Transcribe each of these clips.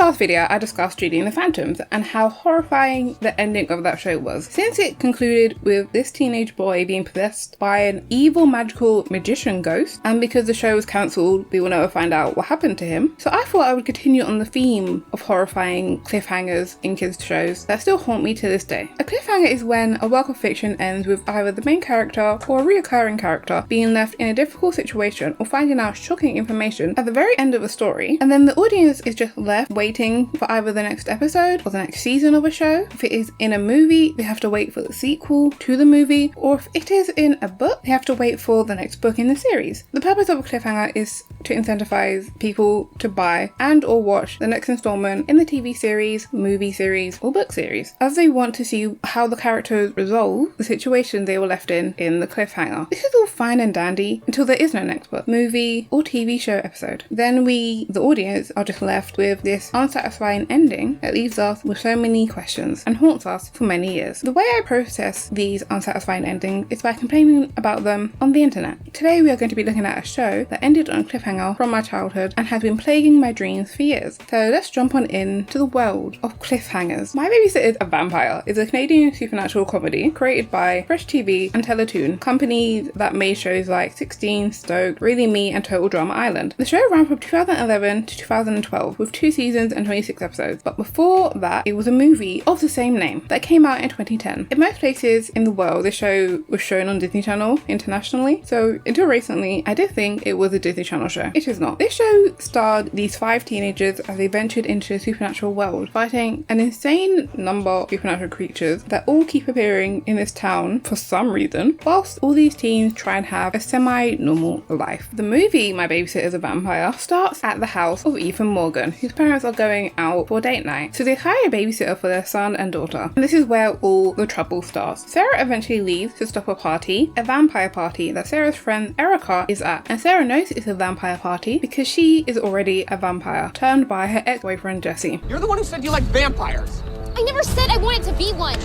last video, I discussed Judy and the Phantoms and how horrifying the ending of that show was. Since it concluded with this teenage boy being possessed by an evil magical magician ghost, and because the show was cancelled, we will never find out what happened to him. So I thought I would continue on the theme of horrifying cliffhangers in kids' shows that still haunt me to this day. A cliffhanger is when a work of fiction ends with either the main character or a reoccurring character being left in a difficult situation or finding out shocking information at the very end of a story, and then the audience is just left waiting for either the next episode or the next season of a show. If it is in a movie, they have to wait for the sequel to the movie, or if it is in a book, they have to wait for the next book in the series. The purpose of a cliffhanger is to incentivize people to buy and or watch the next installment in the TV series, movie series, or book series, as they want to see how the characters resolve the situation they were left in the cliffhanger. This is all fine and dandy until there is no next book, movie, or TV show episode. Then we, the audience, are just left with this unsatisfying ending that leaves us with so many questions and haunts us for many years. The way I process these unsatisfying endings is by complaining about them on the internet. Today we are going to be looking at a show that ended on a cliffhanger from my childhood and has been plaguing my dreams for years. So let's jump on into the world of cliffhangers. My Babysitter is a Vampire is a Canadian supernatural comedy created by Fresh TV and Teletoons, companies that made shows like 16, Stoked, Really Me, and Total Drama Island. The show ran from 2011 to 2012 with 2 seasons and 26 episodes, but before that it was a movie of the same name that came out in 2010. In most places in the world, the show was shown on Disney Channel internationally, so until recently I did think it was a Disney Channel show. It is not. This show starred these 5 teenagers as they ventured into a supernatural world, fighting an insane number of supernatural creatures that all keep appearing in this town for some reason, whilst all these teens try and have a semi-normal life. The movie My Babysitter is a Vampire starts at the house of Ethan Morgan, whose parents are going out for date night, so they hire a babysitter for their son and daughter, and this is where all the trouble starts. Sarah eventually leaves to stop a vampire party that Sarah's friend Erica is at, and Sarah knows it's a vampire party because she is already a vampire, turned by her ex-boyfriend Jesse. You're the one who said you like vampires! I never said I wanted to be one!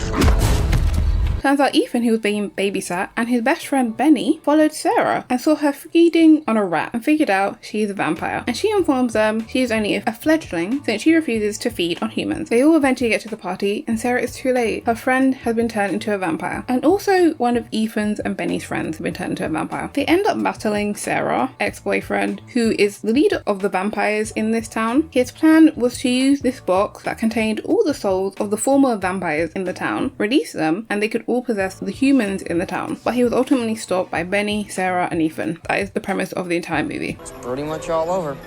Turns out Ethan, who was being babysat, and his best friend Benny followed Sarah and saw her feeding on a rat and figured out she is a vampire. And she informs them she is only a fledgling since she refuses to feed on humans. They all eventually get to the party and Sarah is too late. Her friend has been turned into a vampire. And also one of Ethan's and Benny's friends have been turned into a vampire. They end up battling Sarah, ex-boyfriend, who is the leader of the vampires in this town. His plan was to use this box that contained all the souls of the former vampires in the town, release them, and they could all possess the humans in the town, but he was ultimately stopped by Benny, Sarah, and Ethan. That is the premise of the entire movie. It's pretty much all over.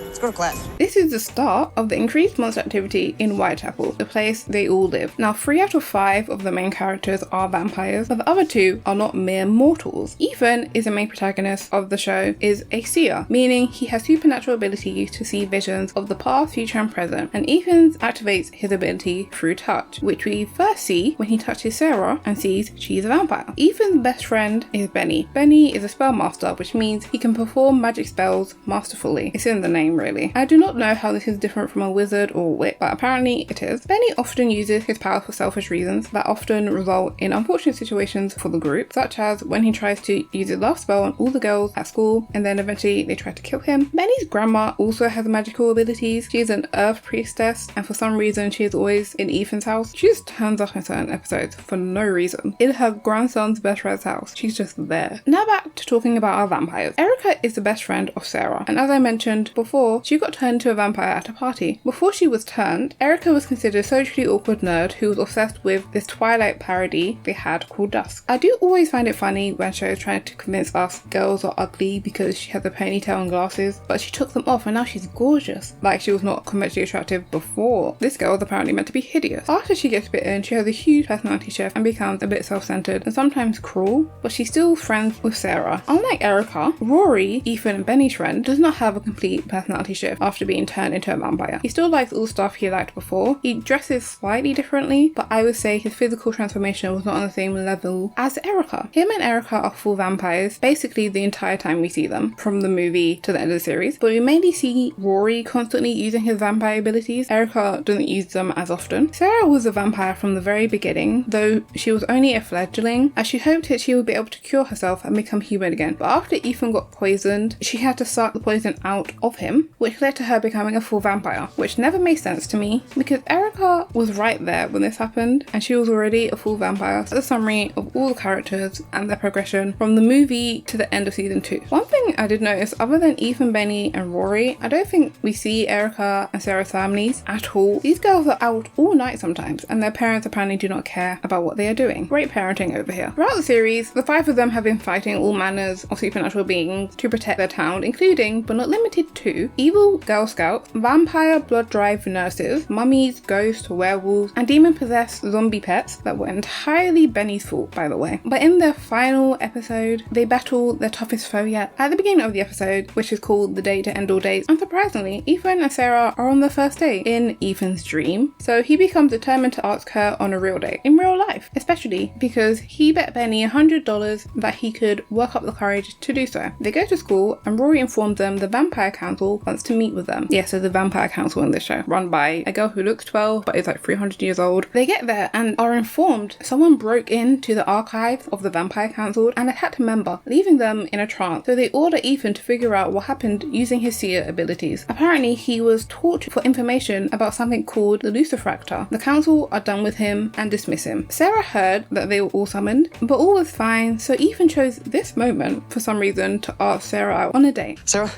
Let's go to class. This is the start of the increased monster activity in Whitechapel, the place they all live. Now, 3 out of 5 of the main characters are vampires, but the other 2 are not mere mortals. Ethan is the main protagonist of the show, is a seer, meaning he has supernatural ability to see visions of the past, future, and present, and Ethan activates his ability through touch, which we first see when he touches Sarah and sees she's a vampire. Ethan's best friend is Benny. Benny is a spellmaster, which means he can perform magic spells masterfully. It's in the name, really. I do not know how this is different from a wizard or witch, but apparently it is. Benny often uses his powers for selfish reasons that often result in unfortunate situations for the group, such as when he tries to use his love spell on all the girls at school and then eventually they try to kill him. Benny's grandma also has magical abilities. She is an earth priestess, and for some reason she is always in Ethan's house. She just turns up in certain episodes for no reason. In her grandson's best friend's house, she's just there. Now back to talking about our vampires. Erica is the best friend of Sarah, and as I mentioned before, she got turned into a vampire at a party. Before she was turned, Erica was considered a socially awkward nerd who was obsessed with this Twilight parody they had called Dusk. I do always find it funny when shows try to convince us girls are ugly because she has a ponytail and glasses, but she took them off and now she's gorgeous. Like she was not conventionally attractive before. This girl is apparently meant to be hideous. After she gets bitten, she has a huge personality shift and becomes a bit self-centered and sometimes cruel, but she's still friends with Sarah. Unlike Erica, Rory, Ethan and Benny's friend, does not have a complete personality shift after being turned into a vampire. He still likes all the stuff he liked before. He dresses slightly differently, but I would say his physical transformation was not on the same level as Erica. Him and Erica are full vampires basically the entire time we see them, from the movie to the end of the series, but we mainly see Rory constantly using his vampire abilities. Erica doesn't use them as often. Sarah was a vampire from the very beginning, though she was only a fledgling, as she hoped that she would be able to cure herself and become human again. But after Ethan got poisoned, she had to suck the poison out of him, which led to her becoming a full vampire, which never made sense to me because Erica was right there when this happened and she was already a full vampire. So the summary of all the characters and their progression from the movie to the end of season 2. One thing I did notice, other than Ethan, Benny and Rory, I don't think we see Erica and Sarah's families at all. These girls are out all night sometimes and their parents apparently do not care about what they are doing. Great parenting over here. Throughout the series, the 5 of them have been fighting all manners of supernatural beings to protect their town, including, but not limited to, evil Girl Scouts, vampire blood drive nurses, mummies, ghosts, werewolves, and demon-possessed zombie pets that were entirely Benny's fault, by the way. But in their final episode, they battle their toughest foe yet. At the beginning of the episode, which is called The Day to End All Days, unsurprisingly, Ethan and Sarah are on their first date in Ethan's dream, so he becomes determined to ask her on a real date, in real life, especially because he bet Benny $100 that he could work up the courage to do so. They go to school and Rory informs them the Vampire Council wants to meet with them. Yeah, so the Vampire Council in this show, run by a girl who looks 12 but is like 300 years old. They get there and are informed someone broke into the archives of the Vampire Council and attacked a member, leaving them in a trance. So they order Ethan to figure out what happened using his seer abilities. Apparently he was taught for information about something called the Lucifractor. The council are done with him and dismiss him. Sarah heard that they were all summoned, but all was fine, so Ethan chose this moment for some reason to ask Sarah out on a date. Sarah,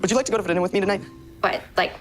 would you like to go to dinner with me tonight? What, like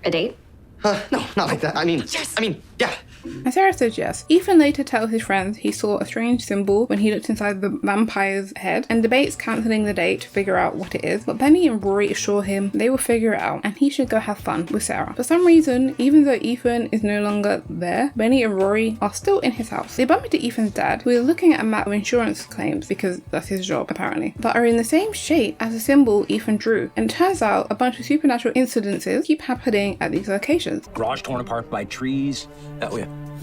a date? No, not like that. Yes. Yeah. And Sarah says yes. Ethan later tells his friends he saw a strange symbol when he looked inside the vampire's head and debates cancelling the date to figure out what it is, but Benny and Rory assure him they will figure it out and he should go have fun with Sarah. For some reason, even though Ethan is no longer there, Benny and Rory are still in his house. They bump into Ethan's dad, who is looking at a map of insurance claims, because that's his job apparently, that are in the same shape as the symbol Ethan drew, and it turns out a bunch of supernatural incidences keep happening at these locations. Garage torn apart by trees.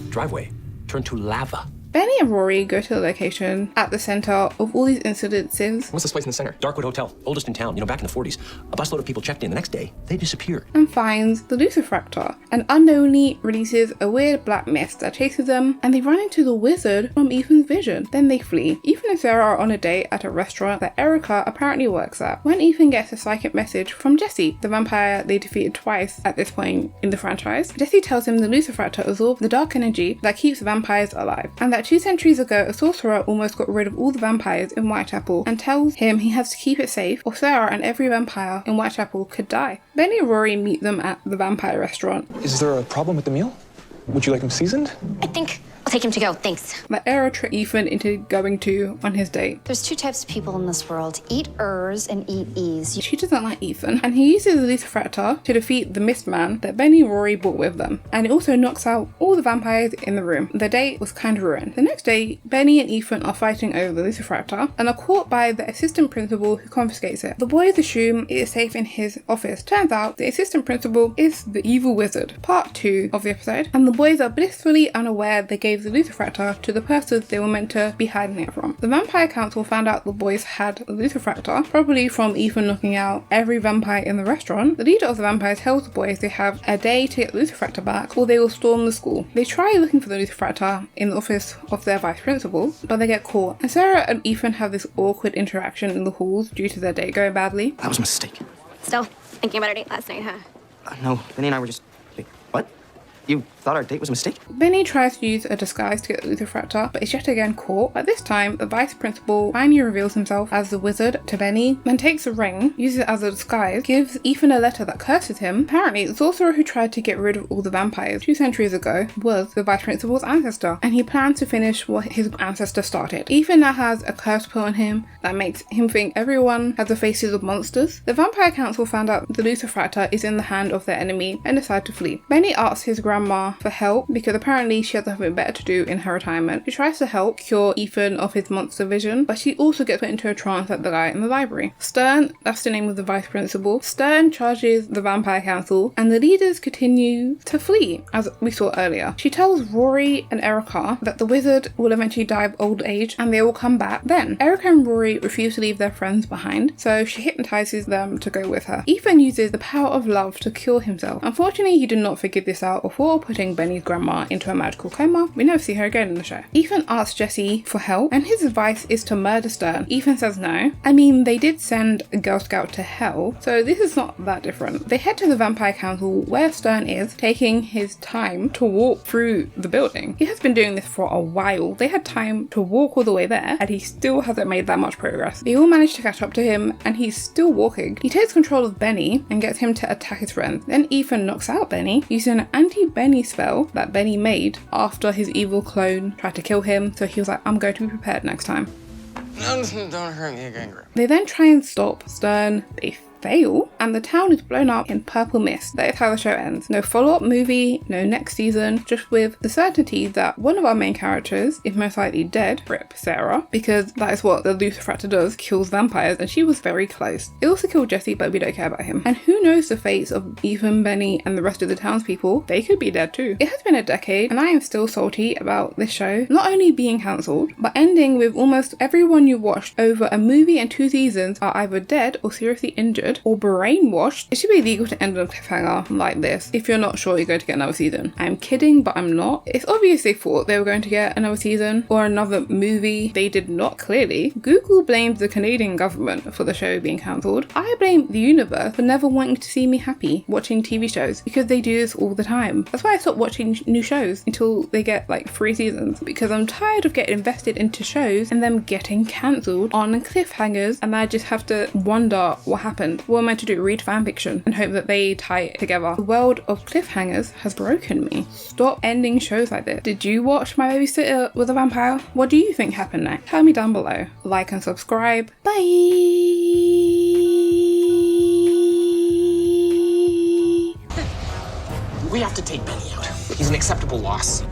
Driveway turned to lava. Benny and Rory go to the location at the center of all these incidences. What's this place in the center? Darkwood Hotel, oldest in town. Back in the 40s. A busload of people checked in. The next day, they disappeared. And finds the Lucifractor, and unknowingly releases a weird black mist that chases them, and they run into the wizard from Ethan's vision. Then they flee. Ethan and Sarah are on a date at a restaurant that Erica apparently works at, when Ethan gets a psychic message from Jesse, the vampire they defeated twice at this point in the franchise. Jesse tells him the Lucifractor absorbs the dark energy that keeps vampires alive, and that 2 centuries ago a sorcerer almost got rid of all the vampires in Whitechapel, and tells him he has to keep it safe or Sarah and every vampire in Whitechapel could die. Benny and Rory meet them at the vampire restaurant. Is there a problem with the meal? Would you like them seasoned? I think I'll take him to go, thanks. That Era tricked Ethan into going to on his date. There's 2 types of people in this world, eat-ers and eat-ees. She doesn't like Ethan, and he uses the Lucifractor to defeat the Mist Man that Benny and Rory brought with them, and it also knocks out all the vampires in the room. The date was kind of ruined. The next day, Benny and Ethan are fighting over the Lucifractor and are caught by the assistant principal who confiscates it. The boys assume it is safe in his office. Turns out the assistant principal is the evil wizard. Part 2 of the episode, and the boys are blissfully unaware they gave the Lucifractor to the person they were meant to be hiding it from. The Vampire Council found out the boys had the Lucifractor, probably from Ethan knocking out every vampire in the restaurant. The leader of the vampires tells the boys they have a day to get the Lucifractor back or they will storm the school. They try looking for the Lucifractor in the office of their vice principal, but they get caught. And Sarah and Ethan have this awkward interaction in the halls due to their date going badly. That was a mistake. Still thinking about our date last night, huh? No, Benny and I were just... Wait, what? You thought our date was a mistake? Benny tries to use a disguise to get the Lucifractor, but is yet again caught. But this time, the vice principal finally reveals himself as the wizard to Benny, then takes a ring, uses it as a disguise, gives Ethan a letter that curses him. Apparently, the sorcerer who tried to get rid of all the vampires 2 centuries ago was the vice principal's ancestor, and he plans to finish what his ancestor started. Ethan now has a curse put on him that makes him think everyone has the faces of monsters. The Vampire Council found out the Lucifractor is in the hand of their enemy and decide to flee. Benny asks his grandma for help because apparently she has nothing better to do in her retirement. She tries to help cure Ethan of his monster vision, but she also gets put into a trance at the guy in the library. Stern, that's the name of the vice principal, Stern charges the Vampire Council and the leaders continue to flee, as we saw earlier. She tells Rory and Erica that the wizard will eventually die of old age and they will come back then. Erica and Rory refuse to leave their friends behind, so she hypnotizes them to go with her. Ethan uses the power of love to cure himself. Unfortunately, he did not figure this out before putting sending Benny's grandma into a magical coma. We never see her again in the show. Ethan asks Jesse for help, and his advice is to murder Stern. Ethan says no. I mean, they did send a Girl Scout to hell, so this is not that different. They head to the Vampire Council where Stern is, taking his time to walk through the building. He has been doing this for a while. They had time to walk all the way there, and he still hasn't made that much progress. They all manage to catch up to him, and he's still walking. He takes control of Benny and gets him to attack his friends. Then Ethan knocks out Benny using an anti-Benny spell that Benny made after his evil clone tried to kill him, so he was like, I'm going to be prepared next time. No, don't hurt me again, Grim. They then try and stop Stern. They fail, and the town is blown up in purple mist. That is how the show ends. No follow-up movie, no next season, just with the certainty that one of our main characters is most likely dead, rip Sarah, because that is what the Lucifractor does, kills vampires, and she was very close. It also killed Jesse, but we don't care about him. And who knows the fates of Ethan, Benny, and the rest of the townspeople? They could be dead too. It has been a decade, and I am still salty about this show not only being cancelled, but ending with almost everyone you watched over a movie and 2 seasons are either dead or seriously injured or brainwashed. It should be illegal to end on a cliffhanger like this if you're not sure you're going to get another season. I'm kidding, but I'm not. It's obvious they thought they were going to get another season or another movie. They did not, clearly. Google blames the Canadian government for the show being cancelled. I blame the universe for never wanting to see me happy watching TV shows, because they do this all the time. That's why I stopped watching new shows until they get like 3 seasons, because I'm tired of getting invested into shows and them getting cancelled on cliffhangers, and I just have to wonder what happened. What am I to do? Read fanfiction and hope that they tie it together. The world of cliffhangers has broken me. Stop ending shows like this. Did you watch My Babysitter with a Vampire? What do you think happened next? Tell me down below. Like and subscribe. Bye! We have to take Benny out. He's an acceptable loss.